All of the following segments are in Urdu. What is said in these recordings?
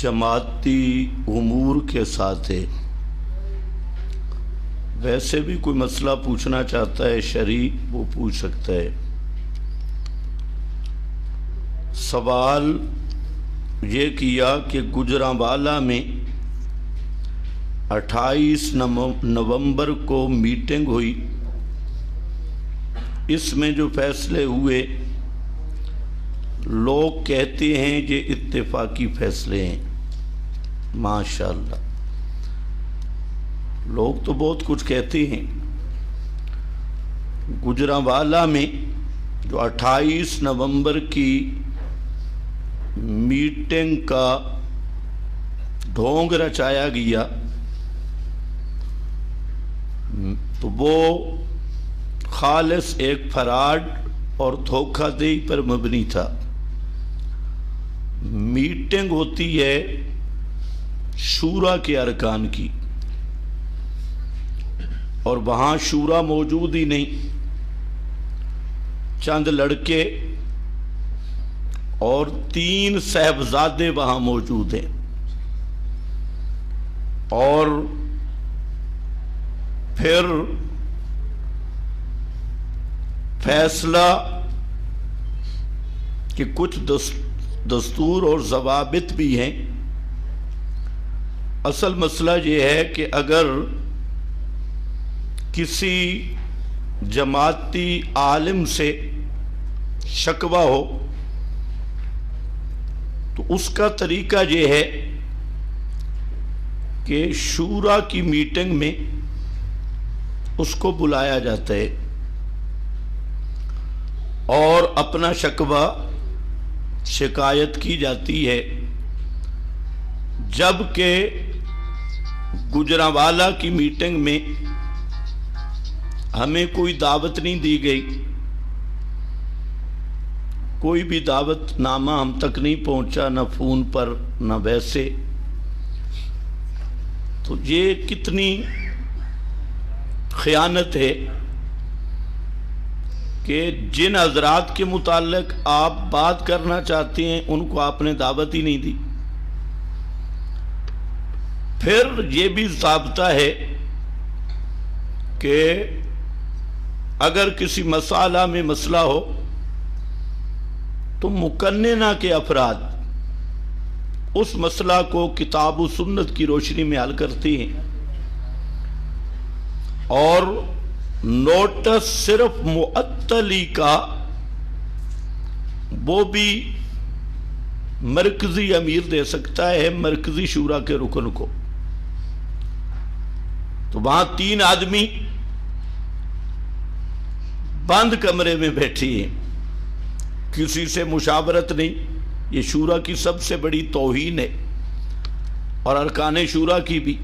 جماعتی امور کے ساتھ ہے۔ ویسے بھی کوئی مسئلہ پوچھنا چاہتا ہے شرعی وہ پوچھ سکتا ہے۔ سوال یہ کیا کہ گجرانوالہ میں 28 نومبر کو میٹنگ ہوئی، اس میں جو فیصلے ہوئے لوگ کہتے ہیں یہ اتفاقی فیصلے ہیں۔ ماشاءاللہ، لوگ تو بہت کچھ کہتے ہیں۔ گجرانوالہ میں جو 28 نومبر کی میٹنگ کا ڈھونگ رچایا گیا تو وہ خالص ایک فراڈ اور دھوکہ دہی پر مبنی تھا۔ میٹنگ ہوتی ہے شورا کے ارکان کی، اور وہاں شورا موجود ہی نہیں، چند لڑکے اور 3 صاحبزادے وہاں موجود ہیں، اور پھر فیصلہ کہ کچھ دستور اور ضوابط بھی ہیں۔ اصل مسئلہ یہ ہے کہ اگر کسی جماعتی عالم سے شکوہ ہو تو اس کا طریقہ یہ ہے کہ شورا کی میٹنگ میں اس کو بلایا جاتا ہے اور اپنا شکوہ شکایت کی جاتی ہے، جبکہ گجرانوالہ کی میٹنگ میں ہمیں کوئی دعوت نہیں دی گئی، کوئی بھی دعوت نامہ ہم تک نہیں پہنچا، نہ فون پر نہ ویسے۔ تو یہ کتنی خیانت ہے کہ جن حضرات کے متعلق آپ بات کرنا چاہتے ہیں ان کو آپ نے دعوت ہی نہیں دی۔ پھر یہ بھی ضابطہ ہے کہ اگر کسی مسئلہ میں مسئلہ ہو تو مقننہ کے افراد اس مسئلہ کو کتاب و سنت کی روشنی میں حل کرتی ہیں، اور نوٹس صرف معطلی کا وہ بھی مرکزی امیر دے سکتا ہے، مرکزی شورا کے رکن کو۔ تو وہاں 3 آدمی بند کمرے میں بیٹھی ہیں، کسی سے مشاورت نہیں۔ یہ شورا کی سب سے بڑی توہین ہے، اور ارکان شورا کی بھی۔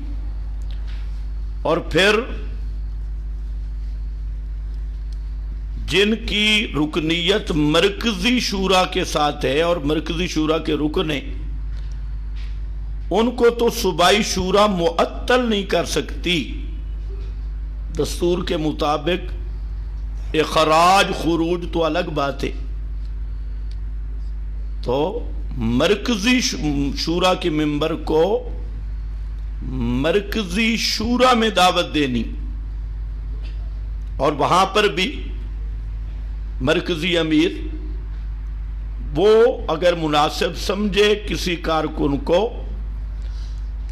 اور پھر جن کی رکنیت مرکزی شورا کے ساتھ ہے اور مرکزی شورا کے رکن ہیں، ان کو تو صوبائی شورا معطل نہیں کر سکتی۔ دستور کے مطابق اخراج خروج تو الگ بات ہے، تو مرکزی شورا کے ممبر کو مرکزی شورا میں دعوت دینی، اور وہاں پر بھی مرکزی امیر وہ اگر مناسب سمجھے کسی کارکن کو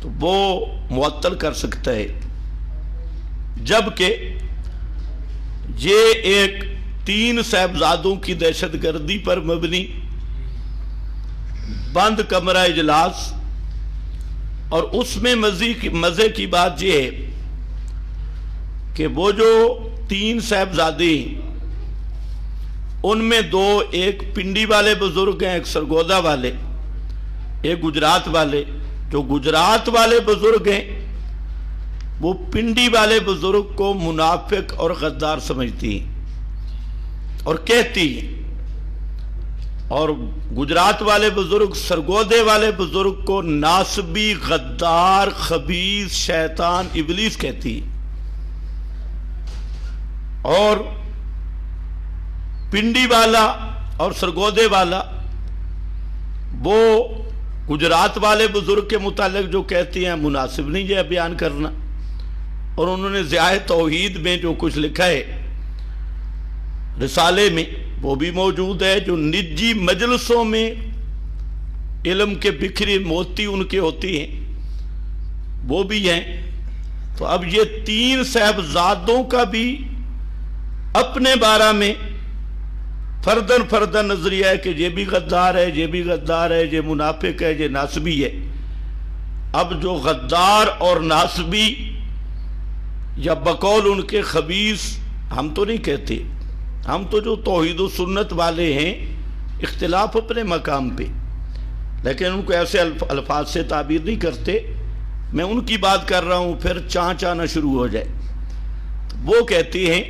تو وہ معطل کر سکتا ہے۔ جبکہ یہ ایک 3 صاحبزادوں کی دہشت گردی پر مبنی بند کمرہ اجلاس، اور اس میں مزے کی بات یہ ہے کہ وہ جو 3 صاحبزادے ہیں ان میں 2 ایک پنڈی والے بزرگ ہیں، ایک سرگودا والے، ایک گجرات والے۔ جو گجرات والے بزرگ ہیں وہ پنڈی والے بزرگ کو منافق اور غدار سمجھتی ہیں اور کہتی ہیں، اور گجرات والے بزرگ سرگودے والے بزرگ کو ناسبی، غدار، خبیث، شیطان، ابلیس کہتی ہیں۔ اور پنڈی والا اور سرگودے والا وہ گجرات والے بزرگ کے متعلق جو کہتے ہیں مناسب نہیں ہے بیان کرنا، اور انہوں نے ضیاء توحید میں جو کچھ لکھا ہے رسالے میں وہ بھی موجود ہے، جو نجی مجلسوں میں علم کے بکھرے موتی ان کے ہوتی ہیں وہ بھی ہیں۔ تو اب یہ تین صاحبزادوں کا بھی اپنے بارے میں فردن نظریہ ہے کہ یہ بھی غدار ہے، یہ بھی غدار ہے، یہ منافق ہے، یہ ناصبی ہے۔ اب جو غدار اور ناصبی یا بقول ان کے خبیث ہم تو نہیں کہتے، ہم تو جو توحید و سنت والے ہیں اختلاف اپنے مقام پہ، لیکن ان کو ایسے الفاظ سے تعبیر نہیں کرتے۔ میں ان کی بات کر رہا ہوں، پھر چانا شروع ہو جائے۔ وہ کہتے ہیں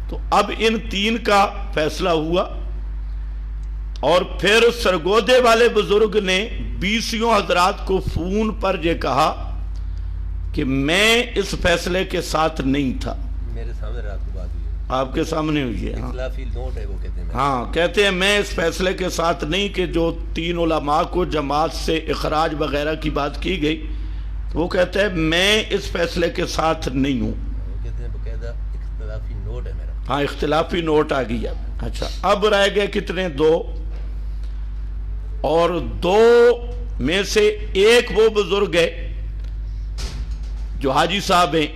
تو اب ان تین کا فیصلہ ہوا، اور پھر سرگودے والے بزرگ نے 20 حضرات کو فون پر یہ کہا کہ میں اس فیصلے کے ساتھ نہیں تھا۔ میرے سامنے رات کو بات ہوئی ہے، آپ کے سامنے ہوئی ہے؟ اختلافی نوٹ ہے وہ کہتے ہیں۔ ہاں، کہتے ہیں میں اس فیصلے کے ساتھ نہیں کہ جو 3 علماء کو جماعت سے اخراج وغیرہ کی بات کی گئی، وہ کہتے ہیں میں اس فیصلے کے ساتھ نہیں ہوں۔ وہ کہتے ہیں باقاعدہ اختلافی نوٹ ہے میرا۔ ہاں، اختلافی نوٹ آ گیا۔ اچھا، اب رہ گئے کتنے؟ 2، اور 2 میں سے ایک وہ بزرگ ہے جو حاجی صاحب ہیں،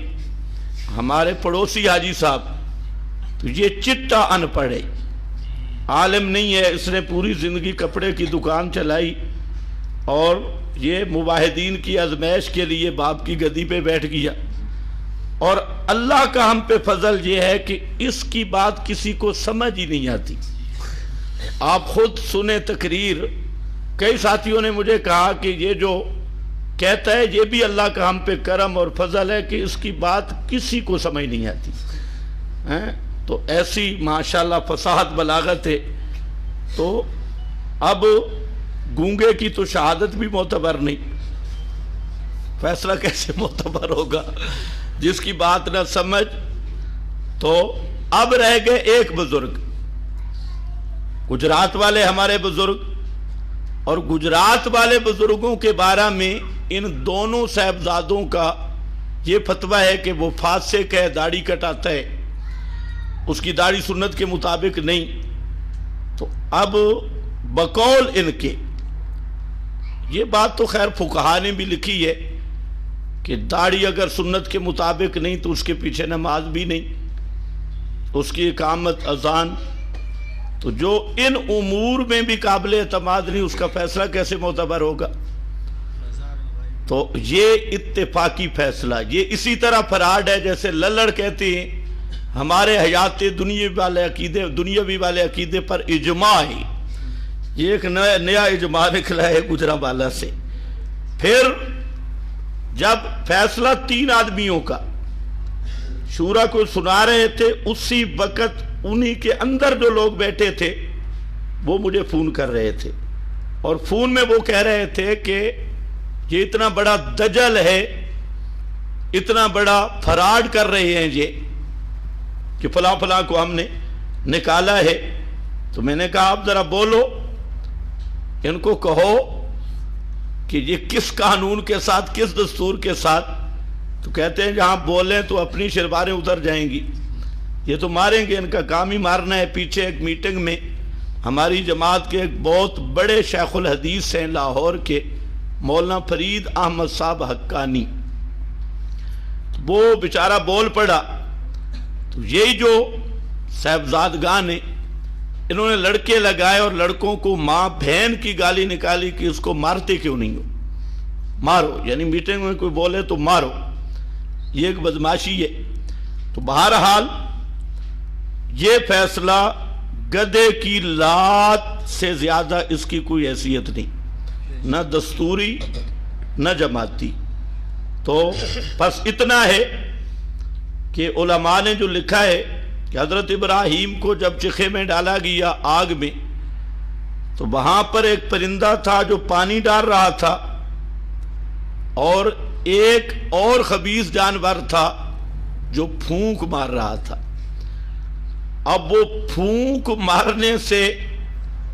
ہمارے پڑوسی حاجی صاحب۔ تو یہ چٹا ان پڑھ ہے، عالم نہیں ہے، اس نے پوری زندگی کپڑے کی دکان چلائی، اور یہ مواحدین کی آزمائش کے لیے باپ کی گدی پہ بیٹھ گیا، اور اللہ کا ہم پہ فضل یہ ہے کہ اس کی بات کسی کو سمجھ ہی نہیں آتی۔ آپ خود سنیں تقریر، کئی ساتھیوں نے مجھے کہا کہ یہ جو کہتا ہے یہ بھی اللہ کا ہم پہ کرم اور فضل ہے کہ اس کی بات کسی کو سمجھ نہیں آتی۔ تو ایسی ماشاءاللہ فصاحت بلاغت ہے۔ تو اب گونگے کی تو شہادت بھی معتبر نہیں، فیصلہ کیسے معتبر ہوگا جس کی بات نہ سمجھ۔ تو اب رہ گئے ایک بزرگ، گجرات والے ہمارے بزرگ، اور گجرات والے بزرگوں کے بارے میں ان دونوں صاحبزادوں کا یہ فتویٰ ہے کہ وہ فاسق ہے، داڑھی کٹاتا ہے، اس کی داڑھی سنت کے مطابق نہیں۔ تو اب بقول ان کے، یہ بات تو خیر فقہا نے بھی لکھی ہے کہ داڑھی اگر سنت کے مطابق نہیں تو اس کے پیچھے نماز بھی نہیں، اس کی اقامت اذان، تو جو ان امور میں بھی قابل اعتماد نہیں، اس کا فیصلہ کیسے معتبر ہوگا؟ تو یہ اتفاقی فیصلہ، یہ اسی طرح فراڈ ہے جیسے للڑ کہتے ہیں ہمارے حیات دنیاوی والے عقیدے پر اجماع ہے۔ یہ ایک نیا اجماع نکلا ہے گجرانوالہ سے۔ پھر جب فیصلہ 3 آدمیوں کا شورا کو سنا رہے تھے، اسی وقت انہی کے اندر جو لوگ بیٹھے تھے وہ مجھے فون کر رہے تھے، اور فون میں وہ کہہ رہے تھے کہ یہ اتنا بڑا دجل ہے، اتنا بڑا فراڈ کر رہے ہیں یہ کہ فلاں فلاں کو ہم نے نکالا ہے۔ تو میں نے کہا آپ ذرا بولو، ان کو کہو کہ یہ کس قانون کے ساتھ، کس دستور کے ساتھ؟ تو کہتے ہیں جہاں بولیں تو اپنی شلواریں اتر جائیں گی، یہ تو ماریں گے، ان کا کام ہی مارنا ہے۔ پیچھے ایک میٹنگ میں ہماری جماعت کے ایک بہت بڑے شیخ الحدیث ہیں لاہور کے، مولانا فرید احمد صاحب حقانی، وہ بیچارہ بول پڑا۔ تو یہی جو صاحبزادگان ہیں، انہوں نے لڑکے لگائے اور لڑکوں کو ماں بہن کی گالی نکالی کہ اس کو مارتے کیوں نہیں ہو، مارو، یعنی میٹنگ میں کوئی بولے تو مارو، یہ ایک بدماشی ہے۔ تو بہرحال یہ فیصلہ گدے کی لات سے زیادہ اس کی کوئی حیثیت نہیں، نہ دستوری نہ جماعتی۔ تو بس اتنا ہے کہ علماء نے جو لکھا ہے کہ حضرت ابراہیم کو جب چخے میں ڈالا گیا آگ میں، تو وہاں پر ایک پرندہ تھا جو پانی ڈال رہا تھا، اور ایک اور خبیث جانور تھا جو پھونک مار رہا تھا۔ اب وہ پھونک مارنے سے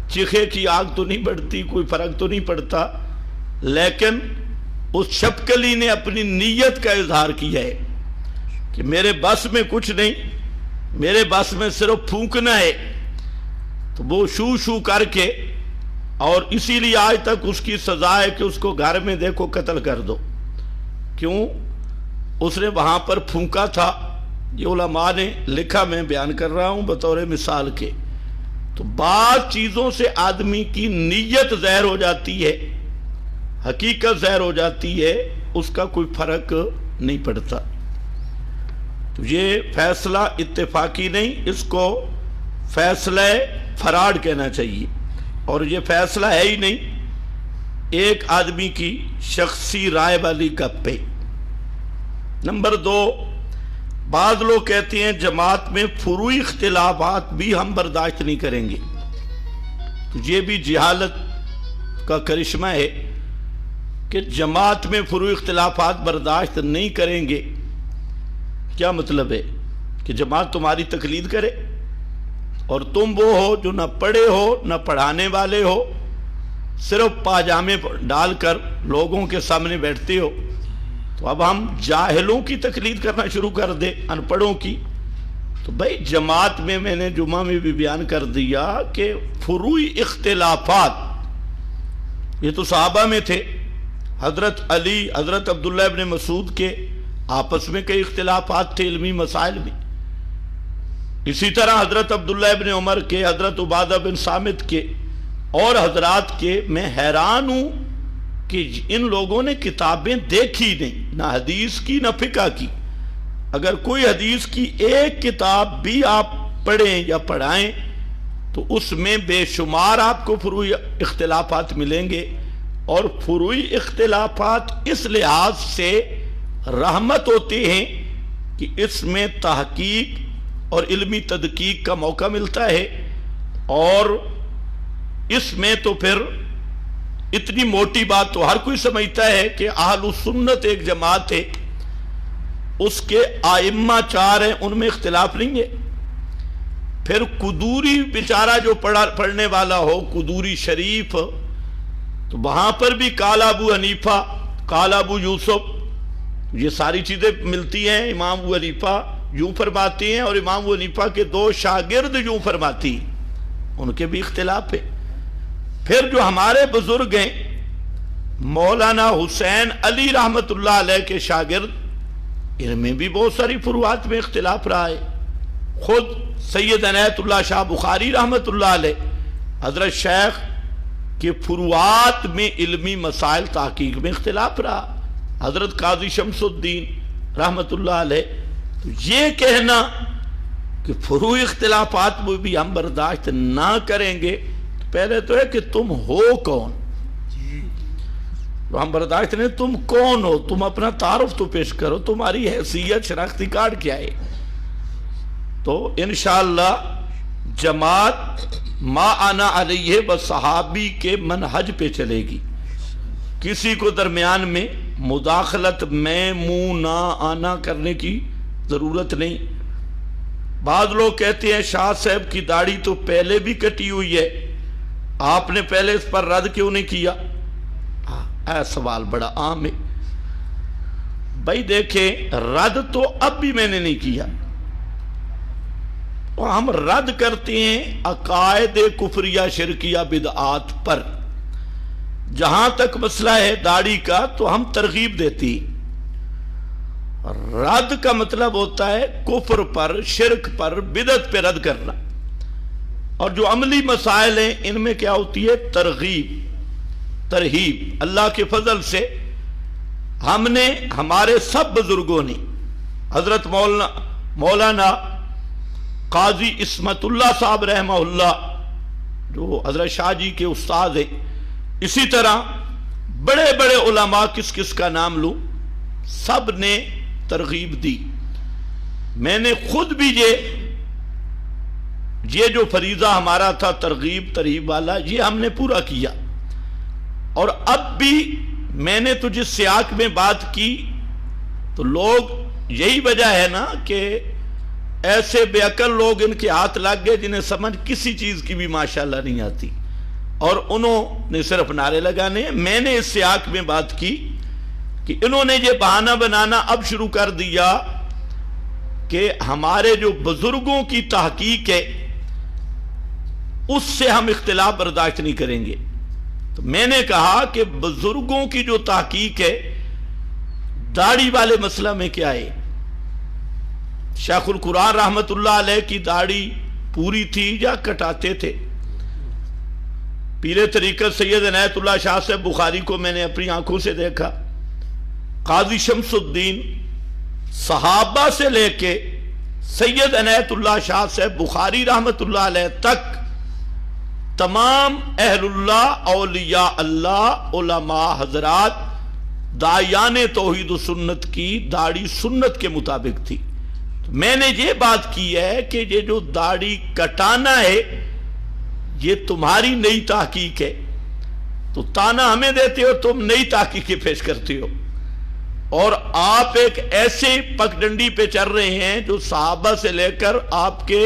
چیخے کی آگ تو نہیں بڑھتی، کوئی فرق تو نہیں پڑتا، لیکن اس شپکلی نے اپنی نیت کا اظہار کیا ہے کہ میرے بس میں کچھ نہیں، میرے بس میں صرف پھونکنا ہے، تو وہ شو شو کر کے، اور اسی لیے آج تک اس کی سزا ہے کہ اس کو گھر میں دیکھو قتل کر دو. کیوں؟ اس نے وہاں پر پھونکا تھا. یہ علماء نے لکھا، میں بیان کر رہا ہوں بطور مثال کے. تو بعض چیزوں سے آدمی کی نیت ظاہر ہو جاتی ہے، حقیقت ظاہر ہو جاتی ہے، اس کا کوئی فرق نہیں پڑتا. تو یہ فیصلہ اتفاقی نہیں، اس کو فیصلہ فراڈ کہنا چاہیے، اور یہ فیصلہ ہے ہی نہیں، ایک آدمی کی شخصی رائے والی گپ پہ. نمبر 2، بعض لوگ کہتے ہیں جماعت میں فروعی اختلافات بھی ہم برداشت نہیں کریں گے. تو یہ بھی جہالت کا کرشمہ ہے کہ جماعت میں فروعی اختلافات برداشت نہیں کریں گے. کیا مطلب ہے؟ کہ جماعت تمہاری تقلید کرے اور تم وہ ہو جو نہ پڑھے ہو نہ پڑھانے والے ہو، صرف پاجامے ڈال کر لوگوں کے سامنے بیٹھتے ہو. تو اب ہم جاہلوں کی تقلید کرنا شروع کر دیں، ان پڑھوں کی. تو بھائی جماعت میں نے جمعہ میں بھی بیان کر دیا کہ فروعی اختلافات یہ تو صحابہ میں تھے. حضرت علی، حضرت عبداللہ ابن مسعود کے آپس میں کئی اختلافات تھے علمی مسائل میں. اسی طرح حضرت عبداللہ ابن عمر کے، حضرت عبادہ بن صامت کے اور حضرات کے. میں حیران ہوں کہ ان لوگوں نے کتابیں دیکھی نہیں، نہ حدیث کی نہ فقہ کی. اگر کوئی حدیث کی ایک کتاب بھی آپ پڑھیں یا پڑھائیں تو اس میں بے شمار آپ کو فروعی اختلافات ملیں گے. اور فروعی اختلافات اس لحاظ سے رحمت ہوتے ہیں کہ اس میں تحقیق اور علمی تدقیق کا موقع ملتا ہے. اور اس میں تو پھر اتنی موٹی بات تو ہر کوئی سمجھتا ہے کہ اہل سنت ایک جماعت ہے، اس کے ائمہ 4 ہیں، ان میں اختلاف نہیں ہے. پھر قدوری بیچارہ جو پڑھنے والا ہو، قدوری شریف، تو وہاں پر بھی قال ابو حنیفہ، قال ابو یوسف، یہ ساری چیزیں ملتی ہیں. امام ابو حنیفہ یوں فرماتے ہیں اور امام ابو حنیفہ کے 2 شاگرد یوں فرماتی ہیں، ان کے بھی اختلاف ہے. پھر جو ہمارے بزرگ ہیں مولانا حسین علی رحمت اللہ علیہ کے شاگرد، ان میں بھی بہت ساری فروعات میں اختلاف رہا ہے. خود سید عنایت اللہ شاہ بخاری رحمت اللہ علیہ، حضرت شیخ کے فروعات میں علمی مسائل تحقیق میں اختلاف رہا. حضرت قاضی شمس الدین رحمت اللہ علیہ. تو یہ کہنا کہ فروعی اختلافات میں بھی ہم برداشت نہ کریں گے، پہلے تو ہے کہ تم ہو کون. ہم برداشت نہیں، تم کون ہو، تم اپنا تعارف تو پیش کرو، تمہاری حیثیت شناختی کارڈ کیا ہے. تو انشاءاللہ جماعت ما انا علیہ والصحابی کے منہج پہ چلے گی. کسی کو درمیان میں مداخلت میں منہ نہ آنا کرنے کی ضرورت نہیں. بعض لوگ کہتے ہیں شاہ صاحب کی داڑھی تو پہلے بھی کٹی ہوئی ہے، آپ نے پہلے اس پر رد کیوں نہیں کیا؟ سوال بڑا عام ہے. بھائی دیکھیں، رد تو اب بھی میں نے نہیں کیا. ہم رد کرتے ہیں عقائد کفریہ شرکیہ بدعات پر. جہاں تک مسئلہ ہے داڑھی کا تو ہم ترغیب دیتی. رد کا مطلب ہوتا ہے کفر پر، شرک پر، بدعت پہ رد کرنا. اور جو عملی مسائل ہیں ان میں کیا ہوتی ہے؟ ترغیب، ترہیب. اللہ کے فضل سے ہم نے، ہمارے سب بزرگوں نے، حضرت مولانا قاضی عصمت اللہ صاحب رحمہ اللہ جو حضرت شاہ جی کے استاد ہیں، اسی طرح بڑے بڑے علماء، کس کس کا نام لوں، سب نے ترغیب دی. میں نے خود بھی یہ جو فریضہ ہمارا تھا ترغیب ترہیب والا، یہ ہم نے پورا کیا. اور اب بھی میں نے تو جس سیاق میں بات کی تو لوگ، یہی وجہ ہے نا کہ ایسے بے عقل لوگ ان کے ہاتھ لگ گئے جنہیں سمجھ کسی چیز کی بھی ماشاءاللہ نہیں آتی. اور انہوں نے صرف نعرے لگانے ہیں. میں نے اس سیاق میں بات کی کہ انہوں نے یہ بہانہ بنانا اب شروع کر دیا کہ ہمارے جو بزرگوں کی تحقیق ہے اس سے ہم اختلاف برداشت نہیں کریں گے. تو میں نے کہا کہ بزرگوں کی جو تحقیق ہے داڑھی والے مسئلہ میں کیا ہے؟ شیخ القرآن رحمت اللہ علیہ کی داڑھی پوری تھی یا کٹاتے تھے؟ پیر طریقت سید عنایت اللہ شاہ سے بخاری کو میں نے اپنی آنکھوں سے دیکھا. قاضی شمس الدین صحابہ سے لے کے سید عنایت اللہ شاہ سے بخاری رحمت اللہ علیہ تک تمام اہل اللہ، اولیاء اللہ، علماء حضرات، داعیان توحید و سنت کی داڑھی سنت کے مطابق تھی. میں نے یہ بات کی ہے کہ یہ جو داڑھی کٹانا ہے یہ تمہاری نئی تحقیق ہے. تو تانا ہمیں دیتے ہو، تم نئی تحقیقیں پیش کرتے ہو، اور آپ ایک ایسے پگڈنڈی پہ چل رہے ہیں جو صحابہ سے لے کر آپ کے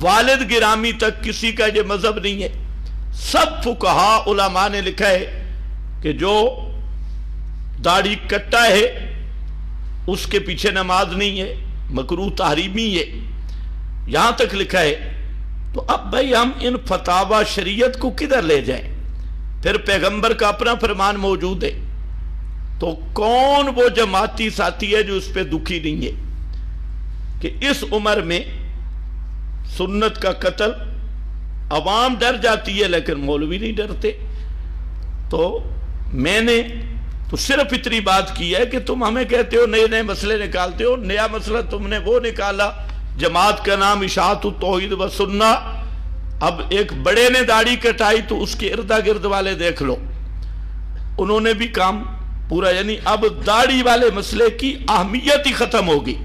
والد گرامی تک کسی کا یہ مذہب نہیں ہے. سب فقہا علماء نے لکھا ہے کہ جو داڑھی کٹا ہے اس کے پیچھے نماز نہیں ہے، مکروہ تحریمی ہے، یہاں تک لکھا ہے. تو اب بھائی ہم ان فتاوی شریعت کو کدھر لے جائیں؟ پھر پیغمبر کا اپنا فرمان موجود ہے. تو کون وہ جماعتی ساتھی ہے جو اس پہ دکھی نہیں ہے کہ اس عمر میں سنت کا قتل عوام ڈر جاتی ہے لیکن مولوی نہیں ڈرتے؟ تو میں نے تو صرف اتنی بات کی ہے کہ تم ہمیں کہتے ہو نئے نئے مسئلے نکالتے ہو. نیا مسئلہ تم نے وہ نکالا، جماعت کا نام اشاعت التوحید و سنہ. اب ایک بڑے نے داڑھی کٹائی تو اس کے ارد گرد والے دیکھ لو، انہوں نے بھی کام پورا. یعنی اب داڑھی والے مسئلے کی اہمیت ہی ختم ہوگی.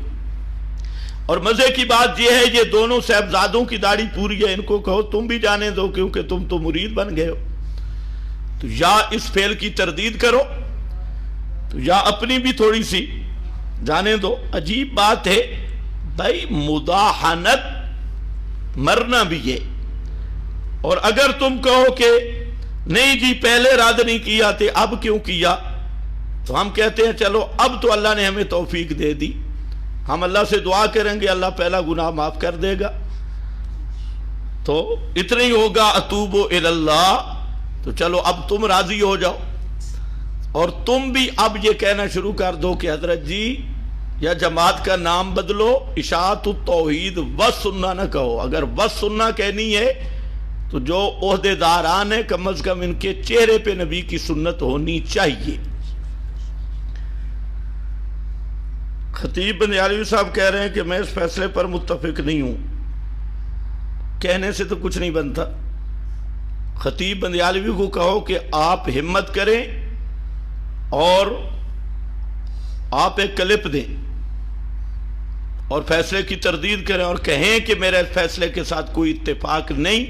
اور مزے کی بات یہ ہے یہ دونوں صاحبزادوں کی داڑھی پوری ہے، ان کو کہو تم بھی جانے دو کیونکہ تم تو مرید بن گئے ہو. تو یا اس فعل کی تردید کرو تو یا اپنی بھی تھوڑی سی جانے دو. عجیب بات ہے بھائی، مداحنت مرنا بھی ہے. اور اگر تم کہو کہ نہیں جی پہلے رد نہیں کیا تھے اب کیوں کیا، تو ہم کہتے ہیں چلو اب تو اللہ نے ہمیں توفیق دے دی، ہم اللہ سے دعا کریں گے اللہ پہلا گناہ معاف کر دے گا. تو اتنا ہی ہوگا اتوب الی اللہ. تو چلو اب تم راضی ہو جاؤ اور تم بھی اب یہ کہنا شروع کر دو کہ حضرت جی یا جماعت کا نام بدلو، اشاعت التوحید و سنہ نہ کہو. اگر و سنہ کہنی ہے تو جو عہدے داران ہیں کم از کم ان کے چہرے پہ نبی کی سنت ہونی چاہیے. خطیب بندیالوی صاحب کہہ رہے ہیں کہ میں اس فیصلے پر متفق نہیں ہوں. کہنے سے تو کچھ نہیں بنتا. خطیب بندیالوی کو کہو کہ آپ ہمت کریں اور آپ ایک کلپ دیں اور فیصلے کی تردید کریں اور کہیں کہ میرے فیصلے کے ساتھ کوئی اتفاق نہیں،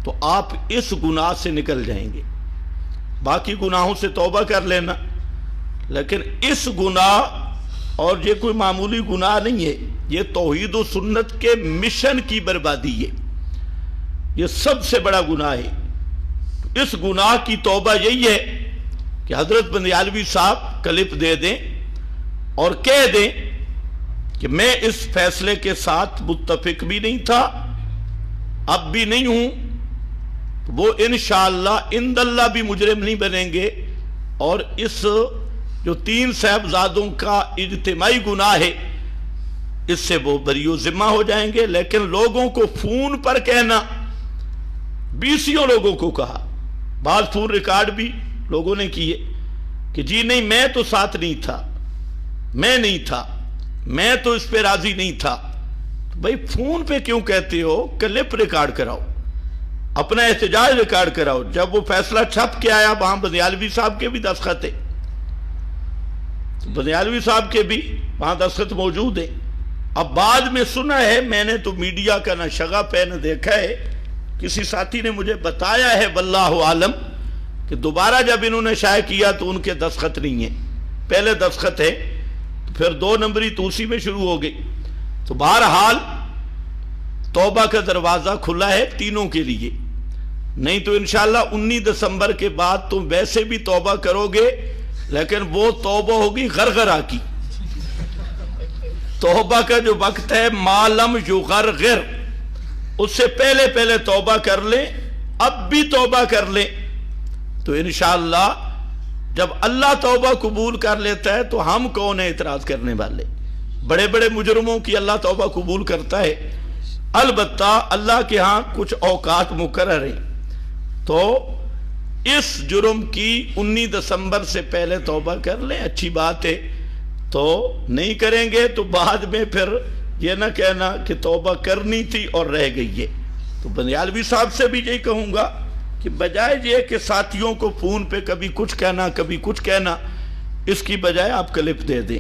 تو آپ اس گناہ سے نکل جائیں گے. باقی گناہوں سے توبہ کر لینا، لیکن اس گناہ، اور یہ کوئی معمولی گناہ نہیں ہے، یہ توحید و سنت کے مشن کی بربادی ہے، یہ سب سے بڑا گناہ ہے. اس گناہ کی توبہ یہی ہے کہ حضرت بندیالوی صاحب کلپ دے دیں اور کہہ دیں کہ میں اس فیصلے کے ساتھ متفق بھی نہیں تھا، اب بھی نہیں ہوں. وہ انشاءاللہ عند اللہ بھی مجرم نہیں بنیں گے، اور اس جو 3 صاحبزادوں کا اجتماعی گناہ ہے اس سے وہ بری و ذمہ ہو جائیں گے. لیکن لوگوں کو فون پر کہنا، 20 لوگوں کو کہا، بعض فون ریکارڈ بھی لوگوں نے کیے کہ جی نہیں میں تو ساتھ نہیں تھا، میں نہیں تھا، میں تو اس پہ راضی نہیں تھا. بھائی فون پہ کیوں کہتے ہو؟ کلپ ریکارڈ کراؤ، اپنا احتجاج ریکارڈ کراؤ. جب وہ فیصلہ چھپ کے آیا وہاں بندیالوی صاحب کے بھی دستخط ہیں، بندیالوی صاحب کے بھی وہاں دستخط موجود ہیں. اب بعد میں سنا ہے، میں نے تو میڈیا کا نہ شغف ہے نہ دیکھا ہے، کسی ساتھی نے مجھے بتایا ہے واللہ عالم کہ دوبارہ جب انہوں نے شائع کیا تو ان کے دستخط نہیں ہیں، پہلے دستخط ہے، تو پھر 2 نمبری تو اسی میں شروع ہو گئی. تو بہرحال توبہ کا دروازہ کھلا ہے تینوں کے لیے. نہیں تو انشاءاللہ 19 دسمبر کے بعد تم ویسے بھی توبہ کرو گے، لیکن وہ توبہ ہوگی غرغرہ کی۔ توبہ کا جو وقت ہے معلم یغرغر، اس سے پہلے پہلے توبہ کر لیں، اب بھی توبہ کر لیں، تو انشاءاللہ جب اللہ توبہ قبول کر لیتا ہے تو ہم کون ہیں اعتراض کرنے والے؟ بڑے بڑے مجرموں کی اللہ توبہ قبول کرتا ہے، البتہ اللہ کے ہاں کچھ اوقات مقرر ہیں، تو اس جرم کی 19 دسمبر سے پہلے توبہ کر لیں، اچھی بات ہے۔ تو نہیں کریں گے تو بعد میں پھر یہ نہ کہنا کہ توبہ کرنی تھی اور رہ گئی ہے۔ تو بندیالوی صاحب سے بھی یہی کہوں گا کہ بجائے یہ کہ ساتھیوں کو فون پہ کبھی کچھ کہنا کبھی کچھ کہنا، اس کی بجائے آپ کلپ دے دیں،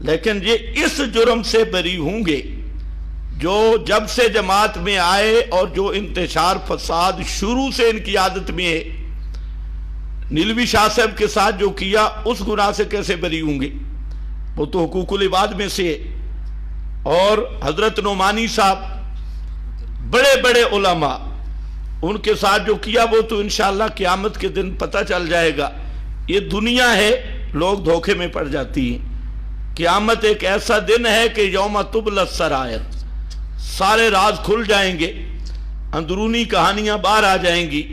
لیکن یہ اس جرم سے بری ہوں گے جو جب سے جماعت میں آئے اور جو انتشار فساد شروع سے ان کی عادت میں ہے، نیلوی شاہ صاحب کے ساتھ جو کیا اس گناہ سے کیسے بری ہوں گے؟ وہ تو حقوق العباد میں سے ہے۔ اور حضرت نعمانی صاحب بڑے بڑے علماء، ان کے ساتھ جو کیا وہ تو انشاءاللہ قیامت کے دن پتہ چل جائے گا۔ یہ دنیا ہے، لوگ دھوکے میں پڑ جاتی ہیں۔ قیامت ایک ایسا دن ہے کہ یوم تبلی السرائر، سارے راز کھل جائیں گے، اندرونی کہانیاں باہر آ جائیں گی۔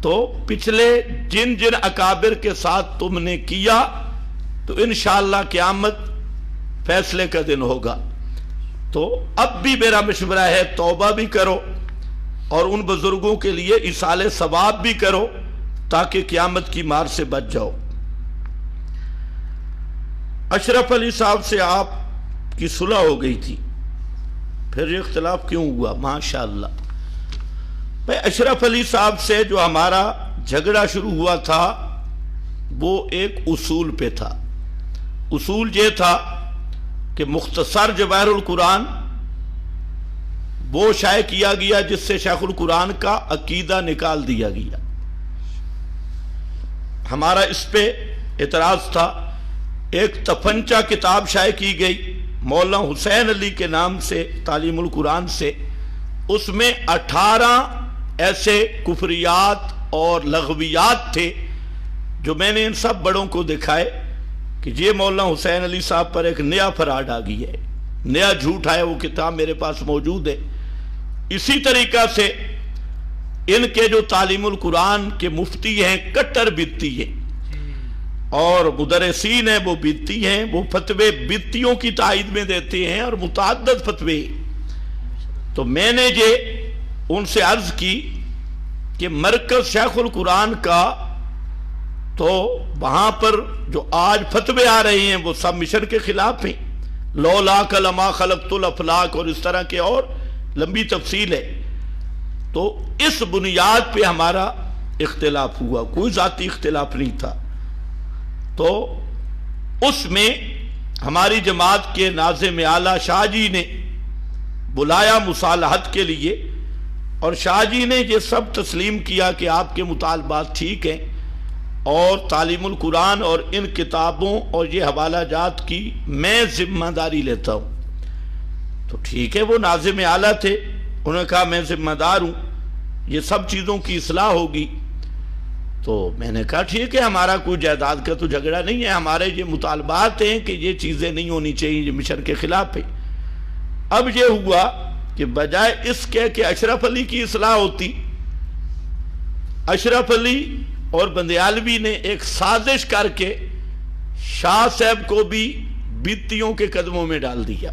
تو پچھلے جن جن اکابر کے ساتھ تم نے کیا تو انشاءاللہ قیامت فیصلے کا دن ہوگا۔ تو اب بھی میرا مشورہ ہے توبہ بھی کرو اور ان بزرگوں کے لیے ایصال ثواب بھی کرو تاکہ قیامت کی مار سے بچ جاؤ۔ اشرف علی صاحب سے آپ کی صلح ہو گئی تھی، پھر یہ اختلاف کیوں ہوا؟ ماشاءاللہ بھائی، اشرف علی صاحب سے جو ہمارا جھگڑا شروع ہوا تھا وہ ایک اصول پہ تھا۔ اصول یہ تھا کہ مختصر جواہر القرآن وہ شائع کیا گیا جس سے شیخ القرآن کا عقیدہ نکال دیا گیا، ہمارا اس پہ اعتراض تھا۔ ایک تفنچہ کتاب شائع کی گئی مولانا حسین علی کے نام سے، تعلیم القرآن سے، اس میں 18 ایسے کفریات اور لغویات تھے جو میں نے ان سب بڑوں کو دکھائے کہ یہ مولانا حسین علی صاحب پر ایک نیا فراڈ آ گئی ہے، نیا جھوٹ ہے۔ وہ کتاب میرے پاس موجود ہے۔ اسی طریقہ سے ان کے جو تعلیم القرآن کے مفتی ہیں کٹر بدتی ہیں، اور مدرسین ہیں وہ بدتی ہیں، وہ فتوے بدتیوں کی تائید میں دیتے ہیں اور متعدد فتوے۔ تو میں نے یہ ان سے عرض کی کہ مرکز شیخ القرآن کا تو وہاں پر جو آج فتوے آ رہے ہیں وہ سب مشن کے خلاف ہیں، لولا لما خلقت الافلاک اور اس طرح کے، اور لمبی تفصیل ہے۔ تو اس بنیاد پہ ہمارا اختلاف ہوا، کوئی ذاتی اختلاف نہیں تھا۔ تو اس میں ہماری جماعت کے ناظم اعلیٰ شاہ جی نے بلایا مصالحت کے لیے، اور شاہ جی نے یہ سب تسلیم کیا کہ آپ کے مطالبات ٹھیک ہیں، اور تعلیم القرآن اور ان کتابوں اور یہ حوالہ جات کی میں ذمہ داری لیتا ہوں۔ تو ٹھیک ہے، وہ ناظم اعلیٰ تھے، انہوں نے کہا میں ذمہ دار ہوں، یہ سب چیزوں کی اصلاح ہوگی۔ تو میں نے کہا ٹھیک ہے، ہمارا کوئی جائیداد کا تو جھگڑا نہیں ہے، ہمارے یہ مطالبات ہیں کہ یہ چیزیں نہیں ہونی چاہیے، یہ مشن کے خلاف ہے۔ اب یہ ہوا کہ بجائے اس کے کہ اشرف علی کی اصلاح ہوتی، اشرف علی اور بندیالوی نے ایک سازش کر کے شاہ صاحب کو بھی بدتیوں کے قدموں میں ڈال دیا۔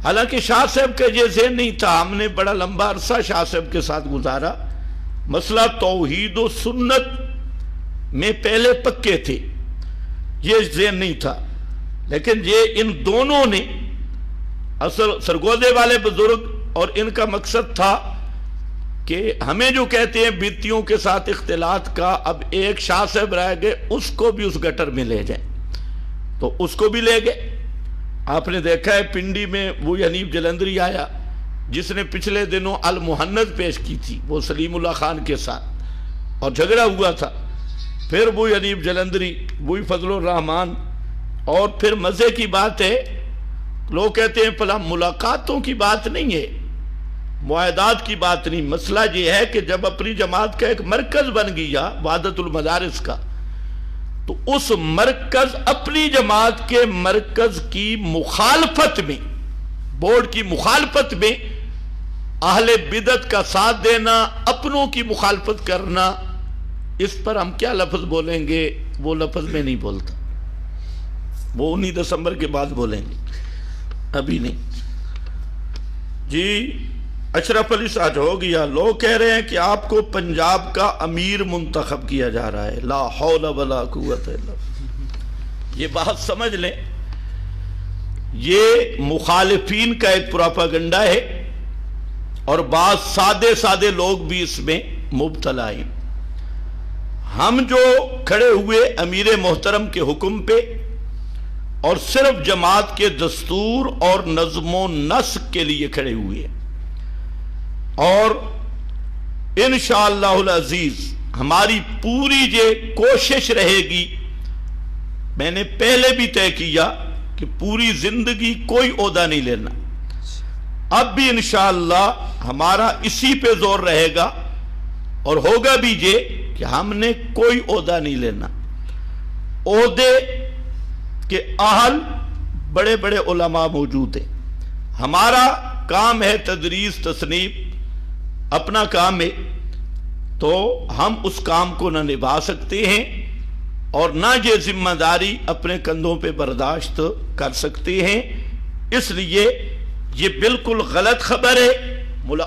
حالانکہ شاہ صاحب کا یہ ذہن نہیں تھا، ہم نے بڑا لمبا عرصہ شاہ صاحب کے ساتھ گزارا، مسئلہ توحید و سنت میں پہلے پکے تھے، یہ ذہن نہیں تھا۔ لیکن یہ ان دونوں نے، اصل سرگودے والے بزرگ اور ان کا مقصد تھا کہ ہمیں جو کہتے ہیں بدتیوں کے ساتھ اختلاط کا، اب ایک شاہ صاحب رہ گئے، اس کو بھی اس گٹر میں لے جائیں، تو اس کو بھی لے گئے۔ آپ نے دیکھا ہے پنڈی میں وہ حنیف جلندری آیا جس نے پچھلے دنوں المحنت پیش کی تھی وہ سلیم اللہ خان کے ساتھ، اور جھگڑا ہوا تھا، پھر وہ حنیف جلندری، وہی فضل الرحمان۔ اور پھر مزے کی بات ہے، لوگ کہتے ہیں فلاں، ملاقاتوں کی بات نہیں ہے، معاہدات کی بات نہیں، مسئلہ یہ ہے کہ جب اپنی جماعت کا ایک مرکز بن گیا وحدت المدارس کا، تو اس مرکز اپنی جماعت کے مرکز کی مخالفت میں، بورڈ کی مخالفت میں اہل بدعت کا ساتھ دینا، اپنوں کی مخالفت کرنا، اس پر ہم کیا لفظ بولیں گے؟ وہ لفظ میں نہیں بولتا، وہ 19 دسمبر کے بعد بولیں گے، ابھی نہیں۔ جی اشرف علی صاحب ہو گیا، لوگ کہہ رہے ہیں کہ آپ کو پنجاب کا امیر منتخب کیا جا رہا ہے، لا حول ولا قوت الا باللہ۔ یہ بات سمجھ لیں، یہ مخالفین کا ایک پروپیگنڈا ہے، اور بعض سادے لوگ بھی اس میں مبتلا ہیں۔ ہم جو کھڑے ہوئے امیر محترم کے حکم پہ اور صرف جماعت کے دستور اور نظم و نسق کے لیے کھڑے ہوئے ہیں، اور انشاءاللہ العزیز ہماری پوری یہ کوشش رہے گی، میں نے پہلے بھی طے کیا کہ پوری زندگی کوئی عہدہ نہیں لینا، اب بھی انشاءاللہ ہمارا اسی پہ زور رہے گا، اور ہوگا بھی یہ کہ ہم نے کوئی عہدہ نہیں لینا۔ عہدے کے اہل بڑے بڑے علماء موجود ہیں، ہمارا کام ہے تدریس تصنیف، اپنا کام ہے، تو ہم اس کام کو نہ نبھا سکتے ہیں اور نہ یہ ذمہ داری اپنے کندھوں پہ برداشت کر سکتے ہیں۔ اس لیے یہ بالکل غلط خبر ہے،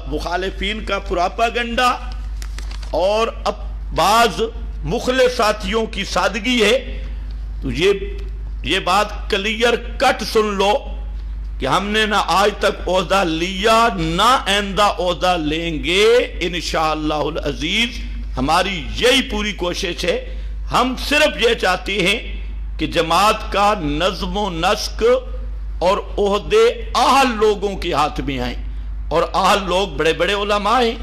مخالفین کا پروپیگنڈا اور اب بعض مخلص ساتھیوں کی سادگی ہے۔ تو یہ بات کلیئر کٹ سن لو کہ ہم نے نہ آج تک عہدہ لیا، نہ آئندہ عہدہ لیں گے انشاءاللہ العزیز۔ ہماری یہی پوری کوشش ہے، ہم صرف یہ چاہتے ہیں کہ جماعت کا نظم و نسق اور عہدے اہل لوگوں کے ہاتھ میں آئیں، اور اہل لوگ بڑے بڑے علماء ہیں،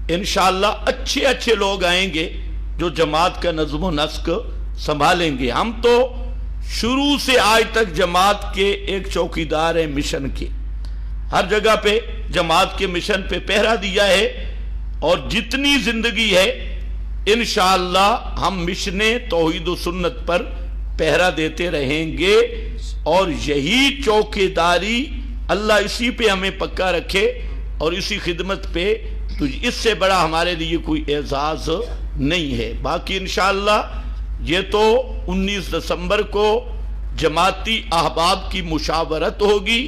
انشاءاللہ اچھے لوگ آئیں گے جو جماعت کا نظم و نسق سنبھالیں گے۔ ہم تو شروع سے آج تک جماعت کے ایک چوکیدار ہیں مشن کے، ہر جگہ پہ جماعت کے مشن پہ پہرا دیا ہے، اور جتنی زندگی ہے انشاءاللہ ہم مشن توحید و سنت پر پہرا دیتے رہیں گے، اور یہی چوکیداری اللہ اسی پہ ہمیں پکا رکھے اور اسی خدمت پہ، تو اس سے بڑا ہمارے لیے کوئی اعزاز نہیں ہے۔ باقی انشاءاللہ یہ تو 19 دسمبر کو جماعتی احباب کی مشاورت ہوگی،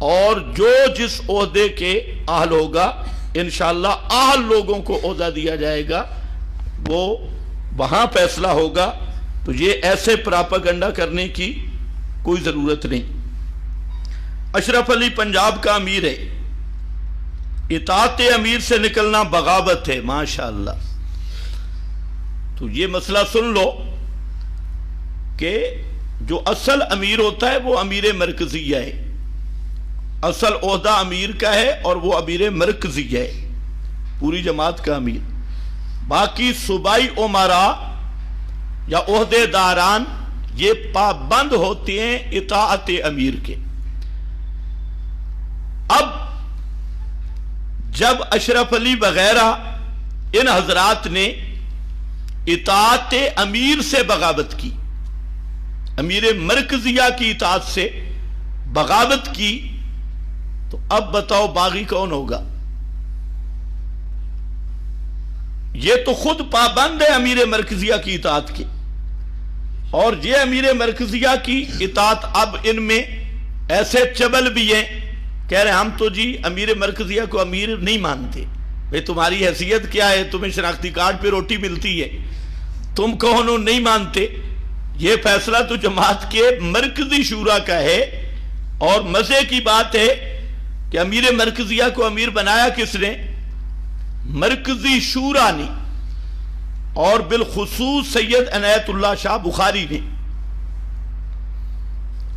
اور جو جس عہدے کے اہل ہوگا انشاءاللہ اہل لوگوں کو عہدہ دیا جائے گا، وہ وہاں فیصلہ ہوگا۔ تو یہ ایسے پراپیگنڈا کرنے کی کوئی ضرورت نہیں۔ اشرف علی پنجاب کا امیر ہے، اطاعت امیر سے نکلنا بغاوت ہے، ماشاءاللہ۔ تو یہ مسئلہ سن لو کہ جو اصل امیر ہوتا ہے وہ امیر مرکزیہ ہے، اصل عہدہ امیر کا ہے اور وہ امیر مرکزیہ ہے، پوری جماعت کا امیر۔ باقی صوبائی امراء یا عہدے داران یہ پابند ہوتے ہیں اطاعت امیر کے۔ اب جب اشرف علی وغیرہ ان حضرات نے اطاعت امیر سے بغاوت کی، امیر مرکزیہ کی اطاعت سے بغاوت کی، تو اب بتاؤ باغی کون ہوگا؟ یہ تو خود پابند ہے امیر مرکزیہ کی اطاعت کے، اور یہ امیر مرکزیہ کی اطاعت اب ان میں ایسے چبل بھی ہیں، کہہ رہے ہیں ہم تو جی امیر مرکزیہ کو امیر نہیں مانتے، بھئی تمہاری حیثیت کیا ہے؟ تمہیں شناختی کارڈ پہ روٹی ملتی ہے، تم کون ہو نہیں مانتے؟ یہ فیصلہ تو جماعت کے مرکزی شورا کا ہے، اور مزے کی بات ہے کہ امیر مرکزیہ کو امیر بنایا کس نے؟ مرکزی شورا نے، اور بالخصوص سید عنایت اللہ شاہ بخاری نے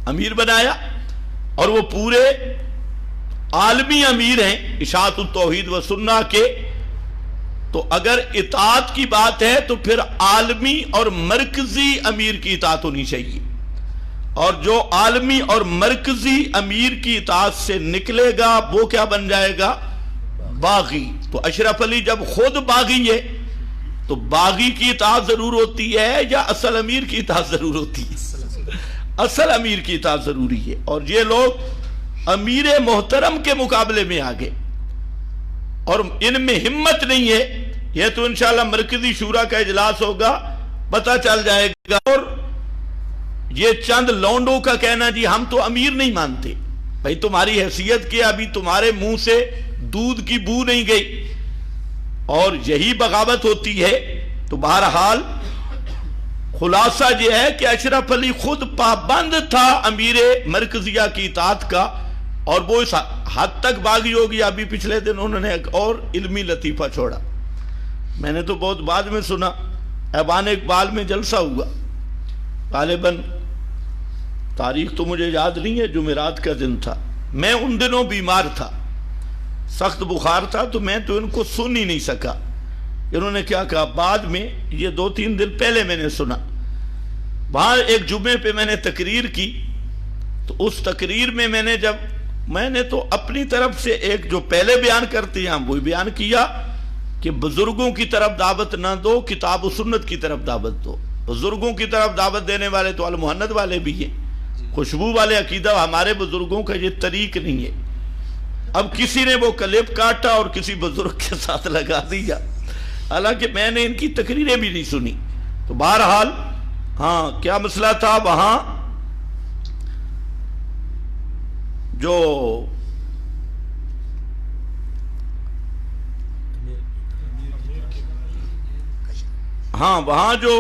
امیر بنایا، اور وہ پورے عالمی امیر ہیں اشاعت التوحید و سنہ کے۔ تو اگر اطاعت کی بات ہے تو پھر عالمی اور مرکزی امیر کی اطاعت ہونی چاہیے، اور جو عالمی اور مرکزی امیر کی اطاعت سے نکلے گا وہ کیا بن جائے گا؟ باغی. تو اشرف علی جب خود باغی ہے تو باغی کی اطاعت ضرور ہوتی ہے یا اصل امیر کی اطاعت ضرور ہوتی ہے؟ اصل امیر کی اطاعت ضروری ہے. اور یہ لوگ امیر محترم کے مقابلے میں آگے اور ان میں ہمت نہیں ہے. یہ تو انشاءاللہ مرکزی شورا کا اجلاس ہوگا پتہ چل جائے گا. اور یہ چند لونڈوں کا کہنا جی ہم تو امیر نہیں مانتے. بھئی تمہاری حیثیت کیا؟ ابھی تمہارے منہ سے دودھ کی بو نہیں گئی اور یہی بغاوت ہوتی ہے. تو بہرحال خلاصہ یہ ہے کہ اشرف علی خود پابند تھا امیر مرکزیہ کی اطاعت کا اور وہ اس حد تک باغی ہو گیا. ابھی پچھلے دن انہوں نے ایک اور علمی لطیفہ چھوڑا. میں نے تو بہت بعد میں سنا. ایوان اقبال میں جلسہ ہوا غالباً تاریخ تو مجھے یاد نہیں ہے، جمعرات کا دن تھا. میں ان دنوں بیمار تھا، سخت بخار تھا، تو میں تو ان کو سن ہی نہیں سکا. انہوں نے کیا کہا بعد میں، یہ 2-3 دن پہلے میں نے سنا. وہاں ایک جمعے پہ میں نے تقریر کی تو اس تقریر میں میں نے تو اپنی طرف سے ایک جو پہلے بیان کرتے ہیں وہی بیان کیا کہ بزرگوں کی طرف دعوت نہ دو، کتاب و سنت کی طرف دعوت دو. بزرگوں کی طرف دعوت دینے والے تو المحند والے بھی ہیں، خوشبو والے عقیدہ ہمارے بزرگوں کا یہ طریق نہیں ہے. اب کسی نے وہ کلپ کاٹا اور کسی بزرگ کے ساتھ لگا دیا، حالانکہ میں نے ان کی تقریریں بھی نہیں سنی. تو بہرحال ہاں کیا مسئلہ تھا وہاں؟ جو ہاں وہاں جو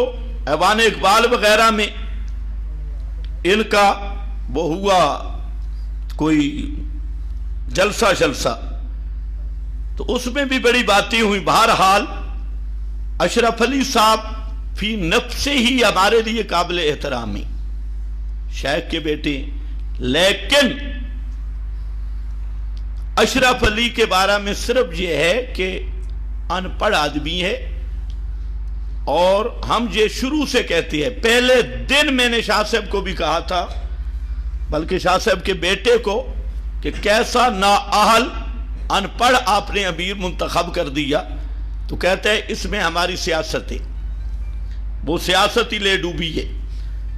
ایوان اقبال وغیرہ میں ان کا وہ ہوا کوئی جلسہ تو اس میں بھی بڑی باتیں ہوئی. بہرحال اشرف علی صاحب فی نفس ہی ہمارے لیے قابل احترامی شیخ کے بیٹے، لیکن اشرف علی کے بارے میں صرف یہ ہے کہ ان پڑھ آدمی ہے. اور ہم یہ شروع سے کہتے ہیں، پہلے دن میں نے شاہ صاحب کو بھی کہا تھا، بلکہ شاہ صاحب کے بیٹے کو، کہ کیسا نااہل ان پڑھ آپ نے امیر منتخب کر دیا. تو کہتے ہیں اس میں ہماری سیاست ہے، وہ سیاست ہی لے ڈوبی ہے.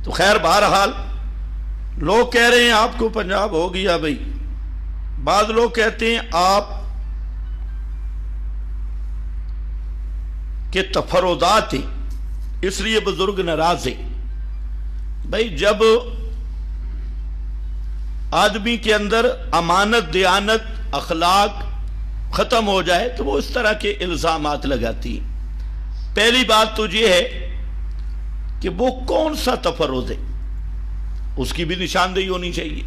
تو خیر بہرحال لوگ کہہ رہے ہیں آپ کو پنجاب ہو گیا. بھئی بعض لوگ کہتے ہیں آپ کہ تفردات ہیں اس لیے بزرگ ناراض ہیں. بھئی جب آدمی کے اندر امانت، دیانت، اخلاق ختم ہو جائے تو وہ اس طرح کے الزامات لگاتی ہیں. پہلی بات تو یہ ہے کہ وہ کون سا تفرد ہے، اس کی بھی نشاندہی ہونی چاہیے.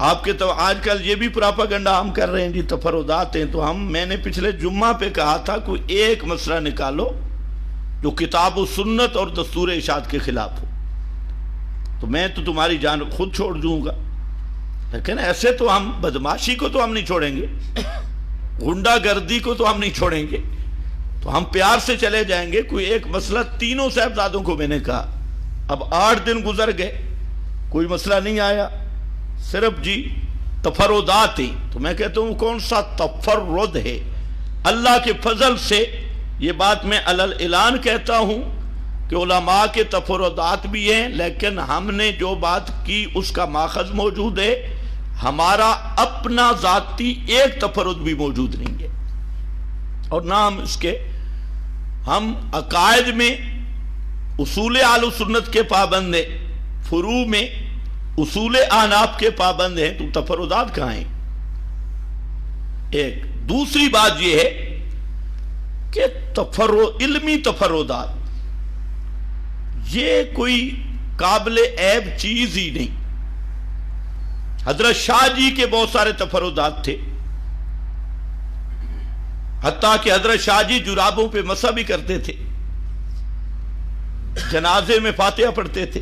آپ کے تو آج کل یہ بھی پراپاگنڈا ہم کر رہے ہیں جی تفردات ہیں. تو میں نے پچھلے جمعہ پہ کہا تھا کوئی ایک مسئلہ نکالو جو کتاب و سنت اور دستور ارشاد کے خلاف ہو تو میں تو تمہاری جان خود چھوڑ دوں گا. لیکن ایسے تو ہم بدماشی کو تو ہم نہیں چھوڑیں گے، غنڈہ گردی کو تو ہم نہیں چھوڑیں گے. تو ہم پیار سے چلے جائیں گے. کوئی ایک مسئلہ تینوں صاحبزادوں کو میں نے کہا، اب 8 دن گزر گئے کوئی مسئلہ نہیں آیا، صرف جی تفردات ہیں. تو میں کہتا ہوں کون سا تفرد ہے؟ اللہ کے فضل سے یہ بات میں علل اعلان کہتا ہوں کہ علماء کے تفردات بھی ہیں، لیکن ہم نے جو بات کی اس کا ماخذ موجود ہے. ہمارا اپنا ذاتی ایک تفرد بھی موجود نہیں ہے، اور نہ ہم عقائد میں اصول اہل سنت کے پابند ہیں، فروع میں اصول احناف کے پابند ہیں. تو تفردات کہاں ہیں؟ ایک دوسری بات یہ ہے کہ علمی تفردات یہ کوئی قابل عیب چیز ہی نہیں. حضرت شاہ جی کے بہت سارے تفردات تھے، حتیٰ کہ حضرت شاہ جی جرابوں پہ مسح بھی کرتے تھے، جنازے میں فاتحہ پڑھتے تھے،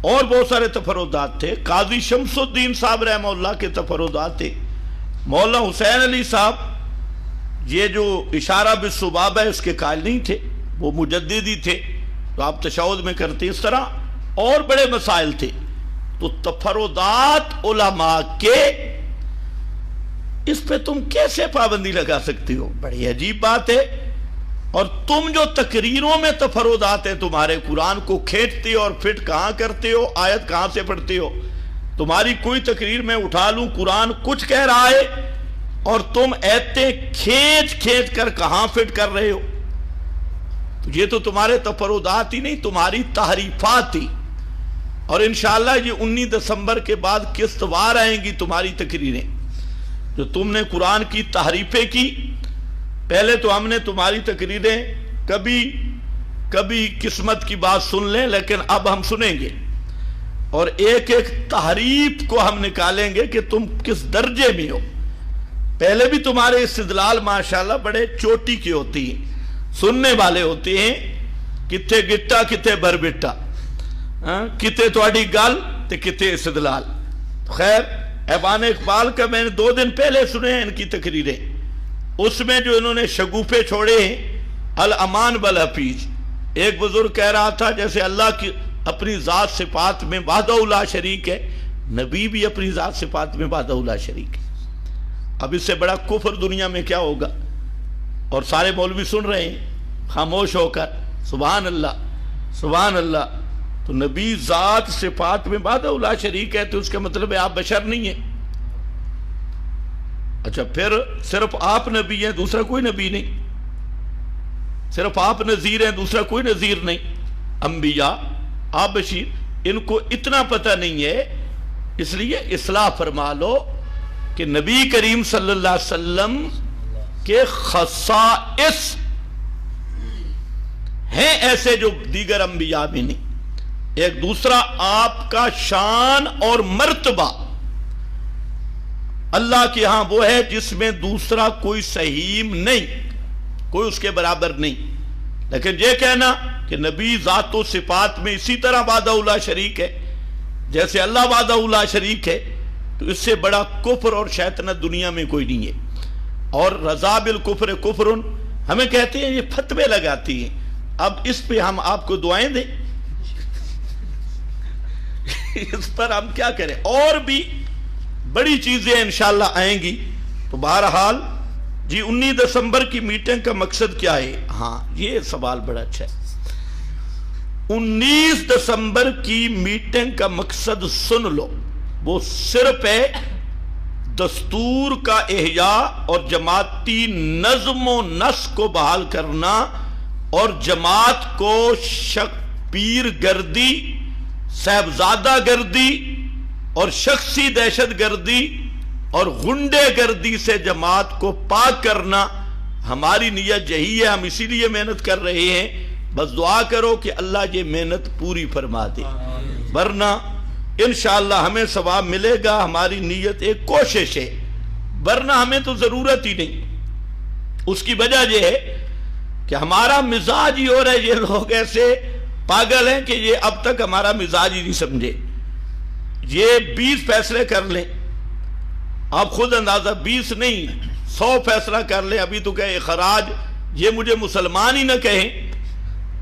اور بہت سارے تفردات تھے. قاضی شمس الدین صاحب رحمہ اللہ کے تفردات تھے. مولانا حسین علی صاحب یہ جو اشارہ بالسباب ہے اس کے قائل نہیں تھے، وہ مجددی تھے، تو آپ تشہد میں کرتے. اس طرح اور بڑے مسائل تھے. تو تفردات علماء کے اس پہ تم کیسے پابندی لگا سکتے ہو؟ بڑی عجیب بات ہے. اور تم جو تقریروں میں تفردات ہیں تمہارے، قرآن کو کھینچتے ہو اور فٹ کہاں کرتے ہو، آیت کہاں سے پڑھتے ہو. تمہاری کوئی تقریر میں اٹھا لوں، قرآن کچھ کہہ رہا ہے اور تم ایتیں کھینچ کھینچ کر کہاں فٹ کر رہے ہو. یہ تو تمہارے تفردات ہی نہیں، تمہاری تحریفات تھی. اور انشاءاللہ یہ 19 دسمبر کے بعد قسط وار آئیں گی تمہاری تقریریں جو تم نے قرآن کی تحریفیں کی. پہلے تو ہم نے تمہاری تقریریں کبھی قسمت کی بات سن لیں، لیکن اب ہم سنیں گے اور ایک ایک تحریف کو ہم نکالیں گے کہ تم کس درجے میں ہو. پہلے بھی تمہارے استدلال ماشاءاللہ بڑے چوٹی کے ہوتی ہیں، سننے والے ہوتے ہیں. کتے گٹا کتے بر بٹا، کتے تواڈی گل تے کتے استدلال. خیر، ایوان اقبال کا میں نے 2 دن پہلے سنے ہیں ان کی تقریریں. اس میں جو انہوں نے شگوفے چھوڑے ہیں، الامان بالحفیظ. ایک بزرگ کہہ رہا تھا جیسے اللہ کی اپنی ذات صفات میں وحدہ لا شریک ہے، نبی بھی اپنی ذات صفات میں وحدہ لا شریک ہے. اب اس سے بڑا کفر دنیا میں کیا ہوگا؟ اور سارے مولوی سن رہے ہیں خاموش ہو کر، سبحان اللہ سبحان اللہ. تو نبی ذات صفات میں وحدہ لا شریک ہے تو اس کا مطلب ہے آپ بشر نہیں ہیں. اچھا، پھر صرف آپ نبی ہیں، دوسرا کوئی نبی نہیں. صرف آپ نذیر ہیں، دوسرا کوئی نذیر نہیں. انبیاء، آپ بشیر. ان کو اتنا پتہ نہیں ہے، اس لیے اصلاح فرما لو کہ نبی کریم صلی اللہ علیہ وسلم کے خصائص ہیں ایسے جو دیگر انبیاء میں نہیں. ایک دوسرا، آپ کا شان اور مرتبہ اللہ کے ہاں وہ ہے جس میں دوسرا کوئی سہیم نہیں، کوئی اس کے برابر نہیں. لیکن یہ کہنا کہ نبی ذات و صفات میں اسی طرح وحدہ لا شریک ہے جیسے اللہ وحدہ لا شریک ہے، تو اس سے بڑا کفر اور شیطنت دنیا میں کوئی نہیں ہے. اور رضا بالکفر کفر، ہمیں کہتے ہیں یہ فتوے لگاتی ہیں. اب اس پہ ہم آپ کو دعائیں دیں اس پر ہم کیا کریں؟ اور بھی بڑی چیزیں انشاءاللہ آئیں گی. تو بہرحال جی 19 دسمبر کی میٹنگ کا مقصد کیا ہے؟ ہاں، یہ سوال بڑا اچھا ہے. 19 دسمبر کی میٹنگ کا مقصد سن لو، وہ صرف ہے دستور کا احیاء اور جماعتی نظم و نسق کو بحال کرنا، اور جماعت کو پیر گردی، صاحبزادہ گردی اور شخصی دہشت گردی اور غنڈے گردی سے جماعت کو پاک کرنا. ہماری نیت یہی ہے، ہم اسی لیے محنت کر رہے ہیں. بس دعا کرو کہ اللہ یہ محنت پوری فرما دے، ورنہ انشاءاللہ ہمیں ثواب ملے گا. ہماری نیت ایک کوشش ہے، ورنہ ہمیں تو ضرورت ہی نہیں. اس کی وجہ یہ ہے کہ ہمارا مزاج ہی ہو رہا ہے. یہ لوگ ایسے پاگل ہیں کہ یہ اب تک ہمارا مزاج ہی نہیں سمجھے. یہ 20 فیصلے کر لیں، آپ خود اندازہ، 20 نہیں 100 فیصلہ کر لیں. ابھی تو کہ خراج یہ مجھے مسلمان ہی نہ کہیں